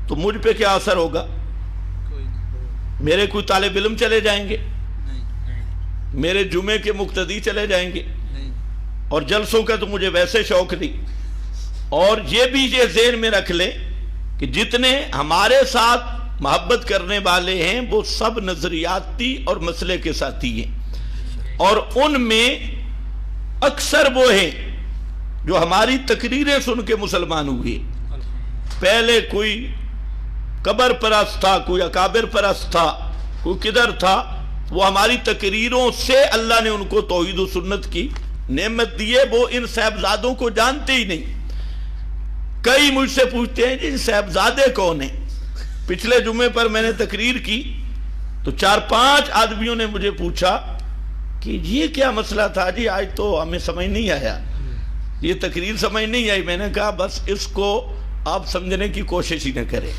تو مجھ پہ کیا اثر ہوگا؟ میرے کوئی طالب علم چلے جائیں گے، میرے جمعے کے مقتدی چلے جائیں گے، اور جلسوں کا تو مجھے ویسے شوق نہیں. اور یہ بھی یہ ذہن میں رکھ لیں کہ جتنے ہمارے ساتھ محبت کرنے والے ہیں وہ سب نظریاتی اور مسئلے کے ساتھی ہیں، اور ان میں اکثر وہ ہیں جو ہماری تقریریں سن کے مسلمان ہوئے. پہلے کوئی قبر پرست تھا، کوئی اکابر پرست تھا، کوئی کدھر تھا. وہ ہماری تقریروں سے اللہ نے ان کو توحید و سنت کی نعمت دی ہے. وہ ان صاحبزادوں کو جانتے ہی نہیں. کئی مجھ سے پوچھتے ہیں جی صاحبزادے کون ہیں؟ پچھلے جمعے پر میں نے تقریر کی تو 4-5 آدمیوں نے مجھے پوچھا کہ یہ کیا مسئلہ تھا جی، آج تو ہمیں سمجھ نہیں آیا، یہ تقریر سمجھ نہیں آئی. میں نے کہا بس اس کو آپ سمجھنے کی کوشش ہی نہ کریں.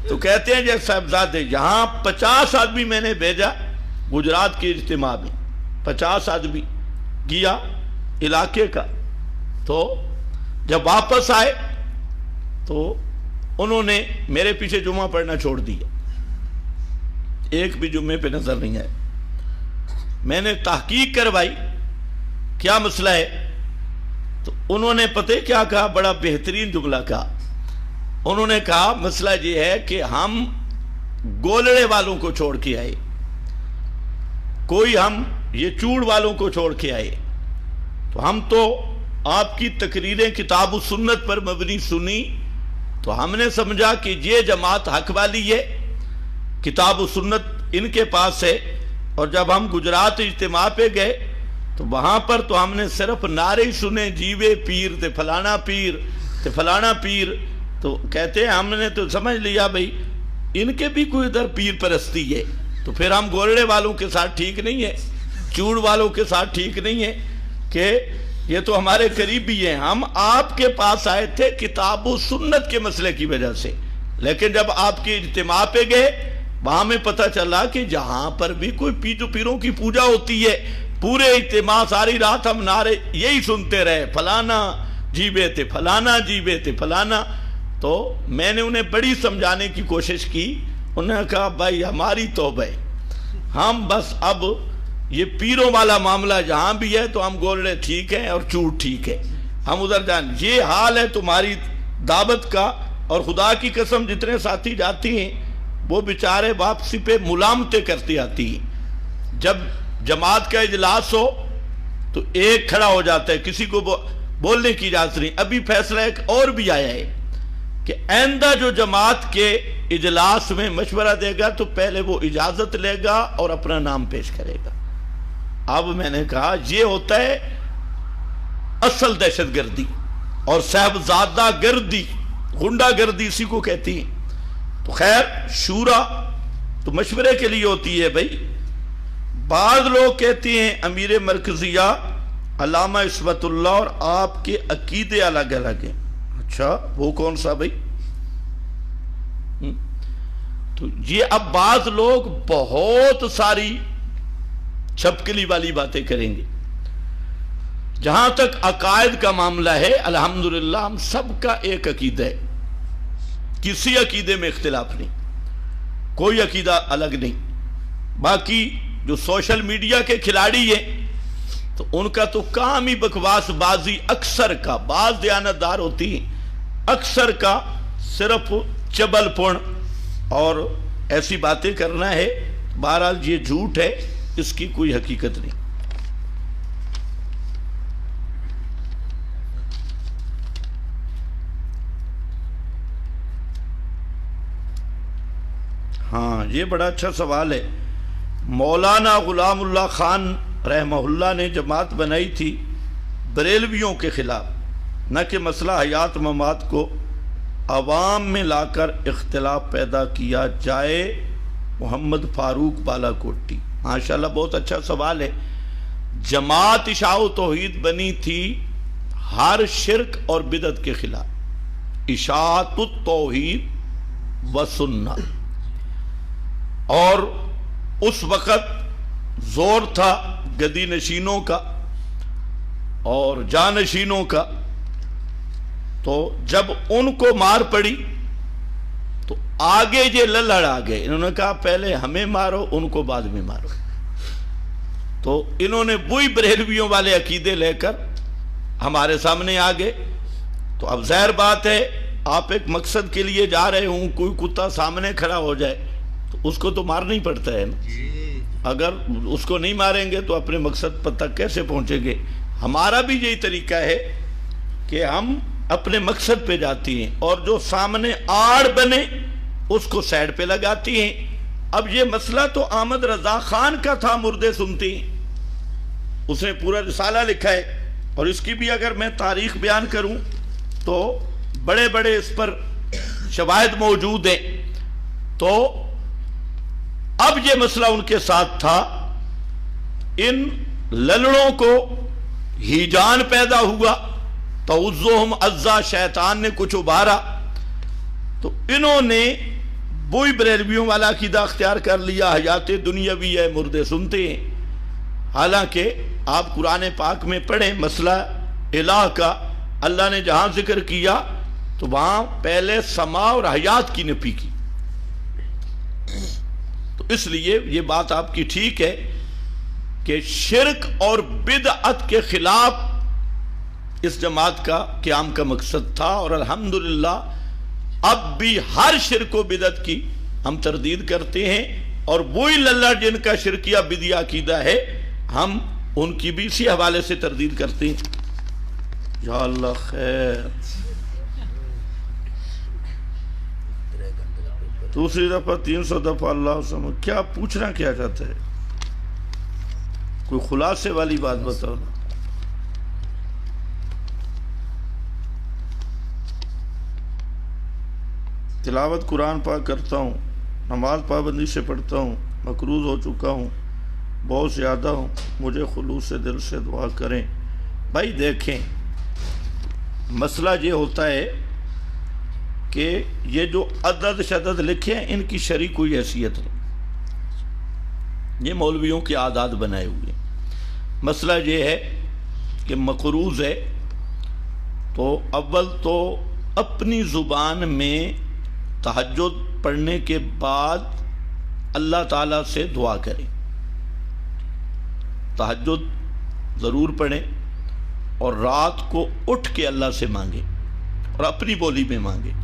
تو کہتے ہیں جی صاحبزادے، یہاں 50 آدمی میں نے بھیجا گجرات کے اجتماع میں، 50 آدمی گیا علاقے کا. تو جب واپس آئے تو انہوں نے میرے پیچھے جمعہ پڑھنا چھوڑ دیا، ایک بھی جمعے پہ نظر نہیں آئے. میں نے تحقیق کروائی کیا مسئلہ ہے. تو انہوں نے پتہ کیا کہا؟ بڑا بہترین جملہ کہا. انہوں نے کہا مسئلہ یہ ہے کہ ہم گولڑے والوں کو چھوڑ کے آئے, کوئی ہم یہ چوڑ والوں کو چھوڑ کے آئے, تو ہم تو آپ کی تقریریں کتاب و سنت پر مبنی سنی, تو ہم نے سمجھا کہ یہ جماعت حق والی ہے, کتاب و سنت ان کے پاس ہے. اور جب ہم گجرات اجتماع پہ گئے تو وہاں پر تو ہم نے صرف نعرے ہی سنے, جیوے پیر تے فلانا پیر تے فلانا پیر. تو کہتے ہیں ہم نے تو سمجھ لیا بھئی ان کے بھی کوئی ادھر پیر پرستی ہے, تو پھر ہم گولڑے والوں کے ساتھ ٹھیک نہیں ہے, چوڑ والوں کے ساتھ ٹھیک نہیں ہے, کہ یہ تو ہمارے قریبی ہیں. ہم آپ کے پاس آئے تھے کتاب و سنت کے مسئلے کی وجہ سے, لیکن جب آپ کے اجتماع پہ گئے وہاں میں پتہ چلا کہ جہاں پر بھی کوئی پیروں کی پوجا ہوتی ہے, پورے اجتماع ساری رات ہم نعرے یہی سنتے رہے, فلانا جیبے تھے فلانا جیبے تھے فلانا. تو میں نے انہیں بڑی سمجھانے کی کوشش کی. انہوں نے کہا بھائی ہماری توبہ ہے, ہم بس اب یہ پیروں والا معاملہ جہاں بھی ہے تو ہم گولڑے ٹھیک ہیں اور چوٹ ٹھیک ہے, ہم ادھر جان. یہ حال ہے تمہاری دعوت کا, اور خدا کی قسم جتنے ساتھی جاتی ہیں وہ بیچارے واپسی پہ ملامتیں کرتی آتی ہیں. جب جماعت کا اجلاس ہو تو ایک کھڑا ہو جاتا ہے, کسی کو بولنے کی اجازت نہیں. ابھی فیصلہ ایک اور بھی آیا ہے کہ آئندہ جو جماعت کے اجلاس میں مشورہ دے گا تو پہلے وہ اجازت لے گا اور اپنا نام پیش کرے گا. اب میں نے کہا یہ ہوتا ہے اصل دہشت گردی اور صاحبزادہ گردی, غنڈہ گردی اسی کو کہتی ہیں. تو خیر شورا تو مشورے کے لیے ہوتی ہے بھائی. بعض لوگ کہتے ہیں امیر مرکزیہ علامہ عصمت اللہ اور آپ کے عقیدے الگ الگ ہیں. اچھا وہ کون سا بھائی؟ تو یہ اب بعض لوگ بہت ساری چھپکلی والی باتیں کریں گے. جہاں تک عقائد کا معاملہ ہے الحمدللہ ہم سب کا ایک عقیدہ ہے, کسی عقیدے میں اختلاف نہیں, کوئی عقیدہ الگ نہیں. باقی جو سوشل میڈیا کے کھلاڑی ہیں تو ان کا تو کام ہی بکواس بازی, اکثر کا, بعض دیانتدار ہوتی ہیں, اکثر کا صرف چبل پن اور ایسی باتیں کرنا ہے. بہرحال یہ جھوٹ ہے, اس کی کوئی حقیقت نہیں. ہاں یہ بڑا اچھا سوال ہے. مولانا غلام اللہ خان رحمہ اللہ نے جماعت بنائی تھی بریلویوں کے خلاف, نہ کہ مسئلہ حیات ممات کو عوام میں لا کر اختلاف پیدا کیا جائے. محمد فاروق بالا کوٹی, ماشاءاللہ بہت اچھا سوال ہے. جماعت اشاعت و توحید بنی تھی ہر شرک اور بدعت کے خلاف, اشاعت التوحید و سنت. اور اس وقت زور تھا گدی نشینوں کا اور جانشینوں کا, تو جب ان کو مار پڑی تو آگے یہ للڑ آ گئے. انہوں نے کہا پہلے ہمیں مارو, ان کو بعد میں مارو. تو انہوں نے وہی بریلویوں والے عقیدے لے کر ہمارے سامنے آ گئے. تو اب ظاہر بات ہے آپ ایک مقصد کے لیے جا رہے ہوں, کوئی کتا سامنے کھڑا ہو جائے تو اس کو تو مارنا ہی پڑتا ہے نا. اگر اس کو نہیں ماریں گے تو اپنے مقصد پر تک کیسے پہنچیں گے؟ ہمارا بھی یہی طریقہ ہے کہ ہم اپنے مقصد پہ جاتی ہیں اور جو سامنے آڑ بنے اس کو سائڈ پہ لگاتی ہیں. اب یہ مسئلہ تو احمد رضا خان کا تھا, مردے سنتی ہیں, اس نے پورا رسالہ لکھا ہے, اور اس کی بھی اگر میں تاریخ بیان کروں تو بڑے بڑے اس پر شواہد موجود ہیں. تو اب یہ مسئلہ ان کے ساتھ تھا, ان للڑوں کو ہیجان پیدا ہوا, توزہم عزا, شیطان نے کچھ ابھارا, تو انہوں نے وہی بریلویوں والا عقیدہ اختیار کر لیا, حیات دنیاوی ہے, مردے سنتے ہیں. حالانکہ آپ قرآن پاک میں پڑھیں مسئلہ الہ کا, اللہ نے جہاں ذکر کیا تو وہاں پہلے سما اور حیات کی نفی کی. تو اس لیے یہ بات آپ کی ٹھیک ہے کہ شرک اور بدعت کے خلاف اس جماعت کا قیام کا مقصد تھا، اور الحمدللہ اب بھی ہر شرک و بدعت کی ہم تردید کرتے ہیں، اور وہی للہ جن کا شرکیہ بدعی عقیدہ ہے ہم ان کی بھی اسی حوالے سے تردید کرتے ہیں۔ یا اللہ خیر۔ دوسری دفعہ 300 دفعہ اللہ سمجھ، کیا پوچھنا کیا چاہتا ہے؟ کوئی خلاصے والی بات بتاؤ نا۔ تلاوت قرآن پاک کرتا ہوں، نماز پابندی سے پڑھتا ہوں، مقروض ہو چکا ہوں، بہت زیادہ ہوں، مجھے خلوص سے دل سے دعا کریں۔ بھائی دیکھیں، مسئلہ یہ ہوتا ہے کہ یہ جو عدد شدد لکھے ہیں ان کی شرعی کوئی حیثیت نہیں، یہ مولویوں کی عادات بنائے ہوئے ہیں۔ مسئلہ یہ ہے کہ مقروض ہے تو اول تو اپنی زبان میں تہجد پڑھنے کے بعد اللہ تعالیٰ سے دعا کریں، تہجد ضرور پڑھیں، اور رات کو اٹھ کے اللہ سے مانگیں اور اپنی بولی میں مانگیں۔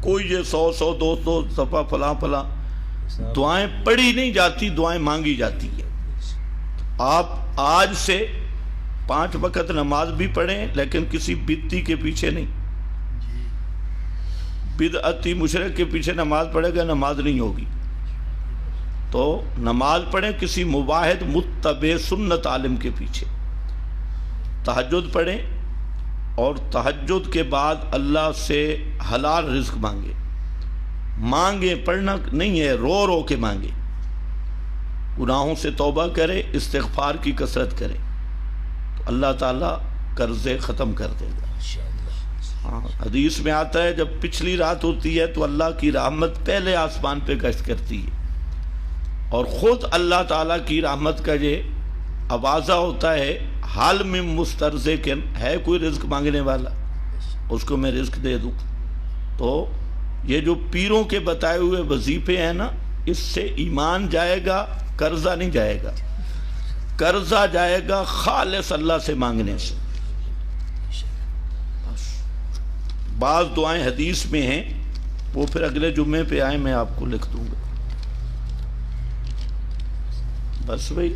کوئی یہ 100 200 دفعہ فلاں دعائیں پڑھی نہیں جاتی، دعائیں مانگی جاتی ہیں۔ آپ آج سے 5 وقت نماز بھی پڑھیں لیکن کسی بدعتی کے پیچھے نہیں، بدعتی مشرک کے پیچھے نماز پڑھے گا نماز نہیں ہوگی۔ تو نماز پڑھیں کسی مواحد متبع سنت عالم کے پیچھے، تہجد پڑھیں، اور تہجد کے بعد اللہ سے حلال رزق مانگیں، پڑھنا نہیں ہے، رو رو کے مانگیں، گناہوں سے توبہ کریں، استغفار کی کثرت کریں، تو اللہ تعالیٰ قرضے ختم کر دے گا۔ ہاں، حدیث میں آتا ہے جب پچھلی رات ہوتی ہے تو اللہ کی رحمت پہلے آسمان پہ گشت کرتی ہے، اور خود اللہ تعالیٰ کی رحمت کا یہ آوازہ ہوتا ہے، حال میں مسترزقن، ہے کوئی رزق مانگنے والا، اس کو میں رزق دے دوں۔ تو یہ جو پیروں کے بتائے ہوئے وظیفے ہیں نا، اس سے ایمان جائے گا، قرضہ نہیں جائے گا، قرضہ جائے گا خالص اللہ سے مانگنے سے۔ بعض دعائیں حدیث میں ہیں، وہ پھر اگلے جمعے پہ آئیں میں آپ کو لکھ دوں گا۔ بس بھائی